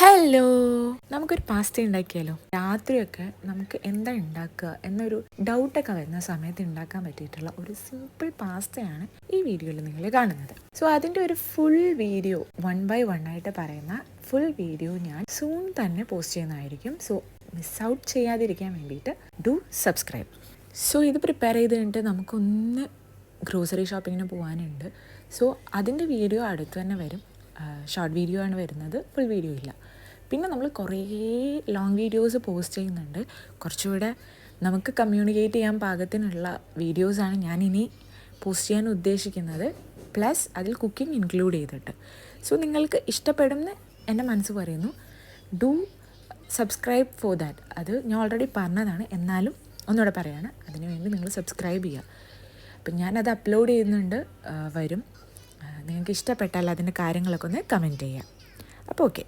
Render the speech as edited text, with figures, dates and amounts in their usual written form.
Hello, നമുക്കൊരു pasta ഉണ്ടാക്കിയാലോ? രാത്രിയൊക്കെ നമുക്ക് എന്താ ഉണ്ടാക്കുക എന്നൊരു ഡൗട്ടൊക്കെ വരുന്ന സമയത്ത് ഉണ്ടാക്കാൻ പറ്റിയിട്ടുള്ള ഒരു സിമ്പിൾ പാസ്തയാണ് ഈ വീഡിയോയിൽ നിങ്ങൾ കാണുന്നത്. സോ അതിൻ്റെ ഒരു ഫുൾ വീഡിയോ 1 by 1 ആയിട്ട് പറയുന്ന ഫുൾ വീഡിയോ ഞാൻ സൂൺ തന്നെ പോസ്റ്റ് ചെയ്യുന്നതായിരിക്കും. സോ മിസ് ഔട്ട് ചെയ്യാതിരിക്കാൻ വേണ്ടിയിട്ട് ഡു സബ്സ്ക്രൈബ്. സോ ഇത് പ്രിപ്പയർ ചെയ്ത് കഴിഞ്ഞിട്ട് നമുക്കൊന്ന് ഗ്രോസറി ഷോപ്പിങ്ങിന് പോകാനുണ്ട്. സോ അതിൻ്റെ വീഡിയോ അടുത്ത് തന്നെ വരും. ഷോർട്ട് വീഡിയോ ആണ് വരുന്നത്, ഫുൾ വീഡിയോ ഇല്ല. പിന്നെ നമ്മൾ കുറേ ലോങ് വീഡിയോസ് പോസ്റ്റ് ചെയ്യുന്നുണ്ട്. കുറച്ചുകൂടെ നമുക്ക് കമ്മ്യൂണിക്കേറ്റ് ചെയ്യാൻ പാകത്തിനുള്ള വീഡിയോസാണ് ഞാനിനി പോസ്റ്റ് ചെയ്യാൻ ഉദ്ദേശിക്കുന്നത്. പ്ലസ് അതിൽ കുക്കിംഗ് ഇൻക്ലൂഡ് ചെയ്തിട്ട്. സോ നിങ്ങൾക്ക് ഇഷ്ടപ്പെടുമെന്ന് എൻ്റെ മനസ്സ് പറയുന്നു. Do subscribe for that. അത് ഞാൻ ഓൾറെഡി പറഞ്ഞതാണ്, എന്നാലും ഒന്നുകൂടെ പറയാണ്. അതിനുവേണ്ടി നിങ്ങൾ സബ്സ്ക്രൈബ് ചെയ്യുക. അപ്പം ഞാനത് അപ്ലോഡ് ചെയ്യുന്നുണ്ട്, വരും. നിങ്ങൾക്ക് ഇഷ്ടപ്പെട്ടാൽ അതിൻ്റെ കാര്യങ്ങളൊക്കെ ഒന്ന് കമൻറ്റ് ചെയ്യാം. അപ്പോൾ ഓക്കെ.